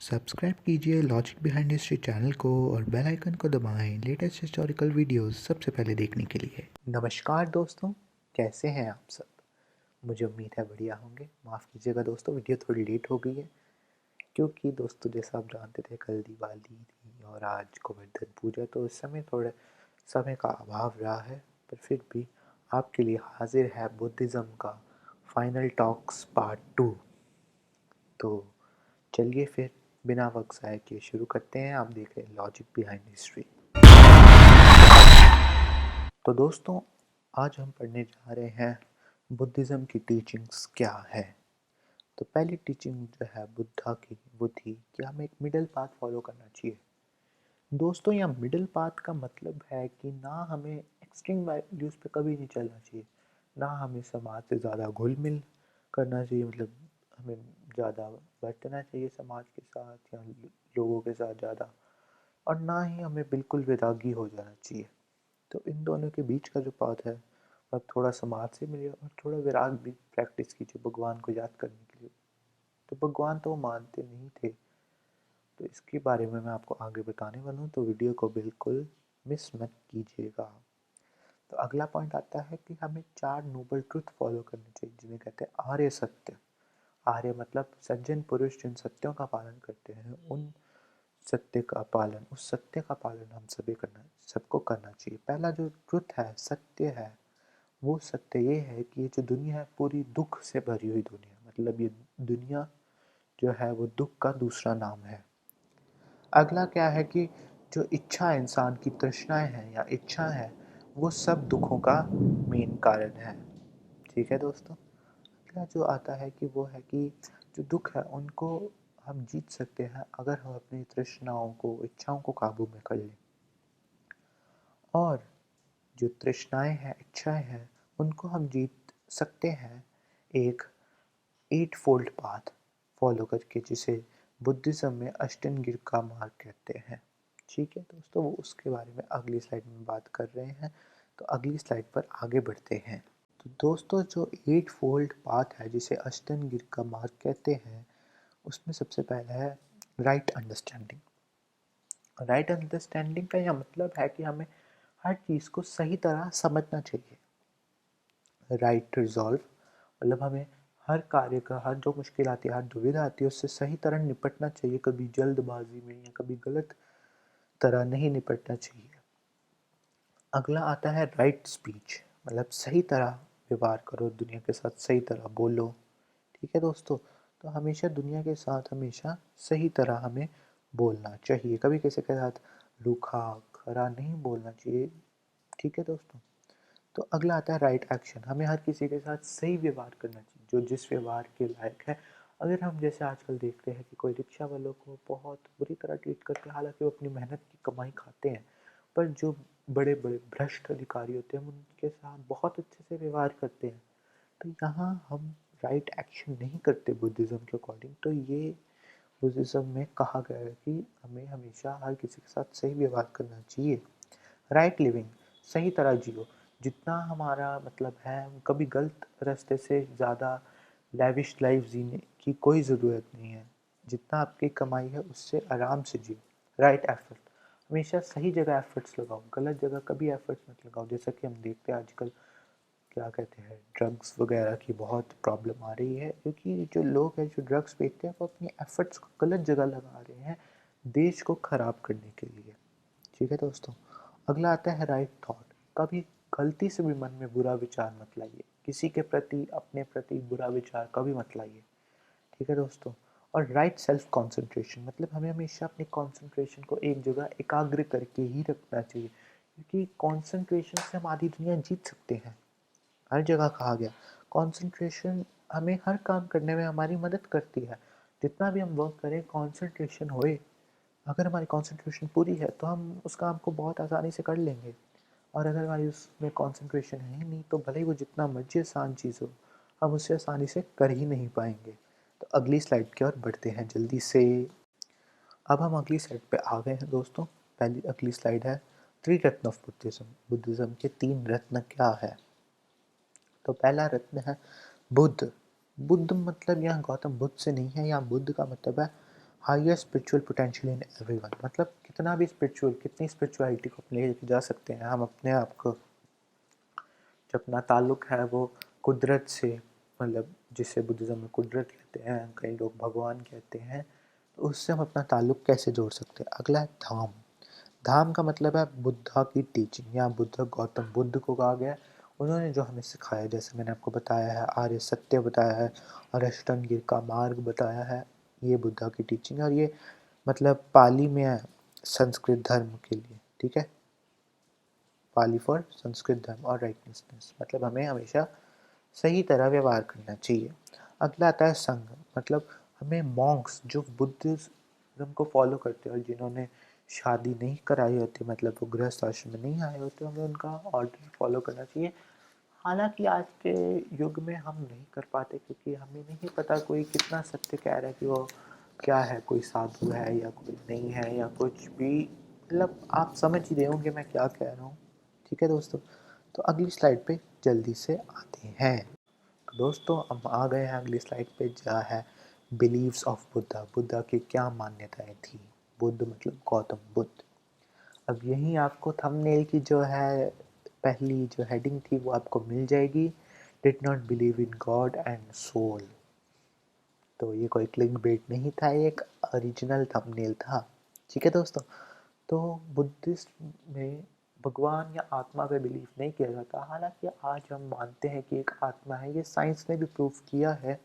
Subscribe कीजिए logic behind history channel को और बेल आइकन को दबाएं लेटेस्ट हिस्टोरिकल वीडियोस सबसे पहले देखने के लिए। नमस्कार दोस्तों, कैसे हैं आप सब। मुझे उम्मीद है बढ़िया होंगे। माफ़ कीजिएगा दोस्तों, वीडियो थोड़ी लेट हो गई है क्योंकि दोस्तों जैसा आप जानते थे कल दिवाली थी और आज गोवर्धन पूजा, तो इस समय थोड़े समय का अभाव रहा है, पर फिर भी आपके लिए हाजिर है बुद्धिज़्म का फाइनल टॉक्स पार्ट 2। तो चलिए फिर बिना वक्त ज़ाया किए शुरू करते हैं। आप देख रहे हैं लॉजिक बिहाइंड हिस्ट्री। तो दोस्तों आज हम पढ़ने जा रहे हैं बुद्धिज़्म की टीचिंग्स क्या है। तो पहली टीचिंग जो है बुद्धा की वो थी कि हमें एक मिडिल पाथ फॉलो करना चाहिए। दोस्तों यहाँ मिडिल पाथ का मतलब है कि ना हमें एक्सट्रीम वैल्यूज़ पे कभी नहीं चलना चाहिए, ना हमें समाज से ज़्यादा घुल मिल करना चाहिए, मतलब हमें ज़्यादा बरतना चाहिए समाज के साथ या लोगों के साथ ज़्यादा, और ना ही हमें बिल्कुल वैरागी हो जाना चाहिए। तो इन दोनों के बीच का जो पाथ है, आप थोड़ा समाज से मिलिए और थोड़ा विराग भी प्रैक्टिस कीजिए भगवान को याद करने के लिए। तो भगवान तो वो मानते नहीं थे, तो इसके बारे में मैं आपको आगे बताने वाला हूँ, तो वीडियो को बिल्कुल मिस मत कीजिएगा। तो अगला पॉइंट आता है कि हमें 4 नोबल ट्रुथ फॉलो करने चाहिए जिन्हें कहते हैं आर्य सत्य। आर्य मतलब सज्जन पुरुष जिन सत्यों का पालन करते हैं, उन सत्य का पालन, उस सत्य का पालन हम सबको करना चाहिए। पहला जो ट्रुथ है, सत्य है, वो सत्य ये है कि ये जो दुनिया है पूरी दुख से भरी हुई दुनिया, मतलब ये दुनिया जो है वो दुख का दूसरा नाम है। अगला क्या है कि जो इच्छा इंसान की तृष्णाएं हैं या इच्छा है, वो सब दुखों का मेन कारण है। ठीक है दोस्तों। अगला जो आता है कि वो है कि जो दुख है उनको हम जीत सकते हैं अगर हम अपनी तृष्णाओं को, इच्छाओं को काबू में कर लें। और जो तृष्णाएं हैं, इच्छाएं हैं, उनको हम जीत सकते हैं एक 8 फोल्ड पाथ फॉलो करके, जिसे बुद्धिज्म में अष्टांगिर का मार्ग कहते हैं। ठीक है दोस्तों, वो उसके बारे में अगली स्लाइड में बात कर रहे हैं, तो अगली स्लाइड पर आगे बढ़ते हैं। तो दोस्तों जो 8 फोल्ड पाथ है जिसे अष्टांगिर का मार्ग कहते हैं, उसमें सबसे पहला है राइट अंडरस्टैंडिंग। राइट अंडरस्टैंडिंग का यह मतलब है कि हमें हर चीज़ को सही तरह समझना चाहिए। राइट रिजॉल्व मतलब हमें हर कार्य का, हर जो मुश्किल आती है, हर दुविधा आती है, उससे सही तरह निपटना चाहिए, कभी जल्दबाजी में या कभी गलत तरह नहीं निपटना चाहिए। अगला आता है राइट स्पीच, मतलब सही तरह व्यवहार करो, दुनिया के साथ सही तरह बोलो। ठीक है दोस्तों, तो हमेशा दुनिया के साथ हमेशा सही तरह हमें बोलना चाहिए, कभी किसी के साथ रूखा खरा नहीं बोलना चाहिए। ठीक है दोस्तों। तो अगला आता है राइट एक्शन, हमें हर किसी के साथ सही व्यवहार करना चाहिए जो जिस व्यवहार के लायक है। अगर हम जैसे आजकल देखते हैं कि कोई रिक्शा वालों को बहुत बुरी तरह ट्रीट करते हैं, हालांकि वो अपनी मेहनत की कमाई खाते हैं, पर जो बड़े बड़े भ्रष्ट अधिकारी होते हैं उनके साथ बहुत अच्छे से व्यवहार करते हैं, तो यहाँ हम राइट एक्शन नहीं करते बुद्धिज़्म के अकॉर्डिंग। तो ये बुद्धिज़्म में कहा गया है कि हमें हमेशा हर किसी के साथ सही व्यवहार करना चाहिए। राइट लिविंग, सही तरह जियो, जितना हमारा मतलब है, कभी गलत रास्ते से ज़्यादा लैविश लाइफ जीने की कोई ज़रूरत नहीं है। जितना आपकी कमाई है उससे आराम से जियो। राइट एफर्ट, हमेशा सही जगह एफर्ट्स लगाओ, गलत जगह कभी एफर्ट्स मत लगाओ। जैसा कि हम देखते हैं आजकल क्या कहते हैं, ड्रग्स वगैरह की बहुत प्रॉब्लम आ रही है, क्योंकि जो लोग हैं जो ड्रग्स बेचते हैं वो अपनी एफर्ट्स को गलत जगह लगा रहे हैं देश को ख़राब करने के लिए। ठीक है दोस्तों। अगला आता है राइट थॉट, कभी गलती से भी मन में बुरा विचार मत लाइए, किसी के प्रति, अपने प्रति बुरा विचार कभी मत लाइए। ठीक है दोस्तों। और राइट सेल्फ कंसंट्रेशन, मतलब हमें हमेशा अपनी कंसंट्रेशन को एक जगह एकाग्र करके ही रखना चाहिए, क्योंकि कंसंट्रेशन से हम आधी दुनिया जीत सकते हैं। हर जगह कहा गया कंसंट्रेशन हमें हर काम करने में हमारी मदद करती है। जितना भी हम वर्क करें, कंसंट्रेशन होए, अगर हमारी कंसंट्रेशन पूरी है तो हम उस काम को बहुत आसानी से कर लेंगे। और अगर हमारी उसमें कंसंट्रेशन है ही नहीं, तो भले ही वो जितना मर्जी आसान चीज़ हो, हम उससे आसानी से कर ही नहीं पाएंगे। तो अगली स्लाइड की ओर बढ़ते हैं जल्दी से। अब हम अगली स्लाइड पे आ गए हैं दोस्तों। पहली अगली स्लाइड है 3 रत्न ऑफ बुद्धिज्म। बुद्धिज्म के 3 रत्न क्या है। तो पहला रत्न है बुद्ध। बुद्ध मतलब यहाँ गौतम बुद्ध से नहीं है, यहाँ बुद्ध का मतलब है highest spiritual potential in everyone, मतलब कितना भी स्पिरिचुअल, कितनी स्पिरिचुअलिटी को अपने लेके जा सकते हैं हम अपने आप को, जो अपना ताल्लुक है वो कुदरत से, मतलब जिसे बुद्धिज़्म में कुदरत कहते हैं, कई लोग भगवान कहते हैं, तो उससे हम अपना ताल्लुक कैसे जोड़ सकते हैं। अगला है धाम। धाम का मतलब है बुद्धा की टीचिंग, या बुद्ध, गौतम बुद्ध को कहा गया, उन्होंने जो हमें सिखाया, जैसे मैंने आपको बताया है, आर्य सत्य बताया है और अष्टांगिर का मार्ग बताया है, ये बुद्धा की टीचिंग है। और ये मतलब पाली में है संस्कृत धर्म के लिए, ठीक है, पाली फॉर संस्कृत धर्म और राइटनेसनेस, मतलब हमें हमेशा सही तरह व्यवहार करना चाहिए। अगला आता है संघ, मतलब हमें मॉन्क्स जो बुद्धिज्म को फॉलो करते हैं और जिन्होंने शादी नहीं कराई होती, मतलब वो गृहस्थ आश्रम में नहीं आए होते, हमें उनका ऑर्डर फॉलो करना चाहिए। हालांकि आज के युग में हम नहीं कर पाते, क्योंकि हमें नहीं पता कोई कितना सत्य कह रहा है, कि वो क्या है, कोई साधु है या कोई नहीं है या कुछ भी, मतलब आप समझ ही रहे होंगे मैं क्या कह रहा हूँ। ठीक है दोस्तों, तो अगली स्लाइड पे जल्दी से आते हैं। तो दोस्तों हम आ गए हैं अगली स्लाइड पे, जहाँ है बिलीव्स ऑफ बुद्धा, बुद्धा की क्या मान्यताएं थी। बुद्ध मतलब गौतम बुद्ध। अब यहीं आपको थंबनेल की जो है पहली जो हेडिंग थी वो आपको मिल जाएगी, did not believe in God and soul. तो ये कोई क्लिक बेट नहीं था, ये एक ओरिजिनल थंबनेल था। ठीक है दोस्तों, तो बुद्धिस्ट में भगवान या आत्मा पे बिलीव नहीं किया जाता। हालांकि आज हम मानते हैं कि एक आत्मा है, ये साइंस ने भी प्रूव किया है।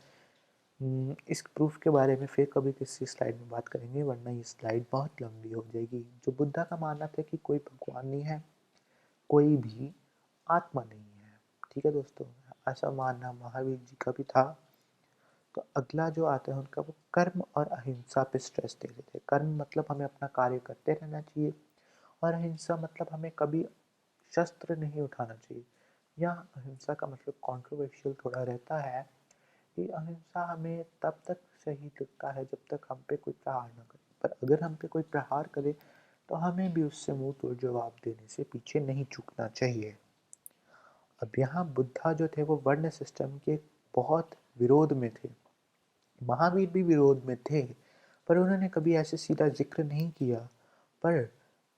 इस प्रूफ के बारे में फिर कभी किसी स्लाइड में बात करेंगे, वरना ये स्लाइड बहुत लंबी हो जाएगी। जो बुद्धा का मानना था कि कोई भगवान नहीं है, कोई भी आत्मा नहीं है। ठीक है दोस्तों, ऐसा मानना महावीर जी का भी था। तो अगला जो आता है उनका, वो कर्म और अहिंसा पे स्ट्रेस दे रहे थे। कर्म मतलब हमें अपना कार्य करते रहना चाहिए, और अहिंसा मतलब हमें कभी शस्त्र नहीं उठाना चाहिए। या अहिंसा का मतलब कंट्रोवर्शियल थोड़ा रहता है, कि अहिंसा हमें तब तक सही लगता है जब तक हम पे कोई प्रहार ना करे, पर अगर हम पे कोई प्रहार करे तो हमें भी उससे मुंह तोड़ जवाब देने से पीछे नहीं झुकना चाहिए। अब यहाँ बुद्धा जो थे वो वर्ण सिस्टम के बहुत विरोध में थे। महावीर भी विरोध में थे, पर उन्होंने कभी ऐसे सीधा जिक्र नहीं किया। पर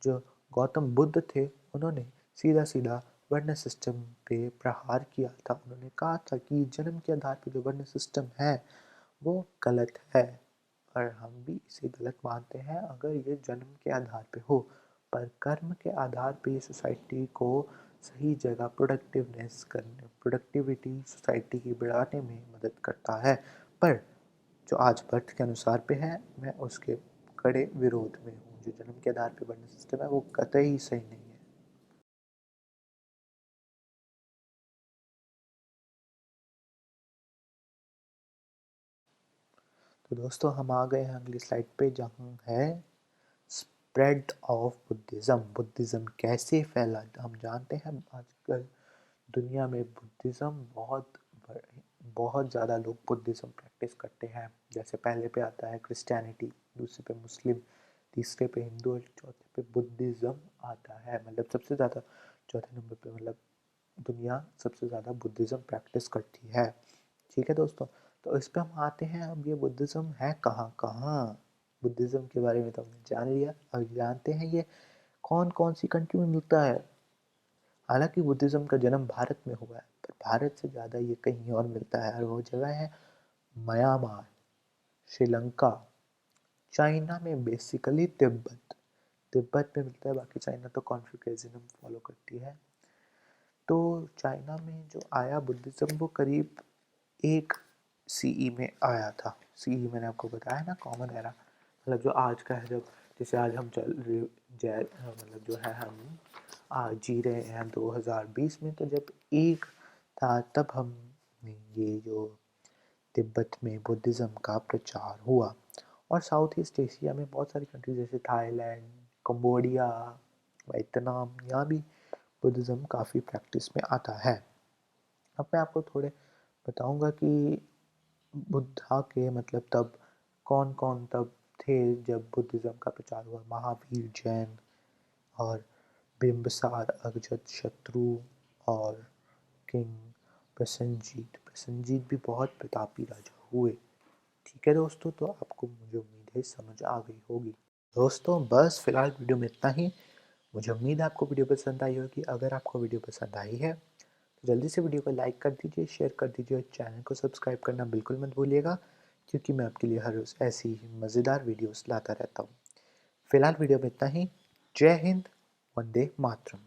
जो गौतम बुद्ध थे, उन्होंने सीधा सीधा वर्ण सिस्टम पे प्रहार किया था। उन्होंने कहा था कि जन्म के आधार पर जो वर्ण सिस्टम है वो गलत है, और हम भी इसे गलत मानते हैं अगर ये जन्म के आधार पे हो। पर कर्म के आधार पे ये सोसाइटी को सही जगह प्रोडक्टिवनेस करने, प्रोडक्टिविटी सोसाइटी की बढ़ाने में मदद करता है। पर जो आज बर्थ के अनुसार पे है, मैं उसके कड़े विरोध में हूँ। जो जन्म के आधार पे वर्ण सिस्टम है वो कतई सही नहीं है। तो दोस्तों हम आ गए हैं अगली स्लाइड पे, जहाँ है स्प्रेड ऑफ बुद्धिज़्म। बुद्धिज़्म कैसे फैला। हम जानते हैं आजकल दुनिया में बुद्धिज़्म बहुत ज़्यादा लोग बुद्धिज़्म प्रैक्टिस करते हैं। जैसे पहले पे आता है क्रिश्चियनिटी, दूसरे पे मुस्लिम, तीसरे पे हिंदू और चौथे पे बुद्धिज़्म आता है। मतलब सबसे ज़्यादा चौथे नंबर पे, मतलब दुनिया सबसे ज़्यादा बुद्धिज़्म प्रैक्टिस करती है। ठीक है दोस्तों, तो इस पे हम आते हैं। अब ये बुद्धिज़्म है कहाँ कहाँ। बुद्धिज़्म के बारे में तो हमने जान लिया, अब जानते हैं ये कौन कौन सी कंट्री में मिलता है। हालांकि बुद्धिज़्म का जन्म भारत में हुआ है, पर भारत से ज़्यादा ये कहीं और मिलता है, और वो जगह है म्यांमार, श्रीलंका, चाइना में बेसिकली तिब्बत। तिब्बत में मिलता है, बाकी चाइना तो कॉन्फ्यूशनिज्म फॉलो करती है। तो चाइना में जो आया बुद्धिज़्म वो करीब 1 CE में आया था। सीई मैंने आपको बताया ना, कॉमन एरा, मतलब जो आज का है, जब जैसे आज हम चल रहे मतलब जो है हम आज जी रहे हैं 2020 में, तो जब एक था तब हम ये जो तिब्बत में बुद्धिज़्म का प्रचार हुआ। और साउथ ईस्ट एशिया में बहुत सारी कंट्रीज जैसे थाईलैंड, कंबोडिया, वियतनाम, यहाँ भी बुद्धिज़्म काफ़ी प्रैक्टिस में आता है। अब मैं आपको थोड़े बताऊंगा कि बुद्धा के मतलब तब कौन कौन तब थे जब बुद्धिज़्म का प्रचार हुआ। महावीर जैन, और बिम्बसार अगजत शत्रु, और किंग प्रसन्नजीत। प्रसन्नजीत भी बहुत प्रतापी राजा हुए। ठीक है दोस्तों, तो आपको मुझे उम्मीद उम्मीद है समझ आ गई होगी। दोस्तों बस फ़िलहाल वीडियो में इतना ही। मुझे उम्मीद है आपको वीडियो पसंद आई होगी। अगर आपको वीडियो पसंद आई है तो जल्दी से वीडियो को लाइक कर दीजिए, शेयर कर दीजिए और चैनल को सब्सक्राइब करना बिल्कुल मत भूलिएगा, क्योंकि मैं आपके लिए हर रोज़ ऐसी ही मज़ेदार वीडियोस लाता रहता हूँ। फ़िलहाल वीडियो में इतना ही। जय हिंद, वंदे मातरम।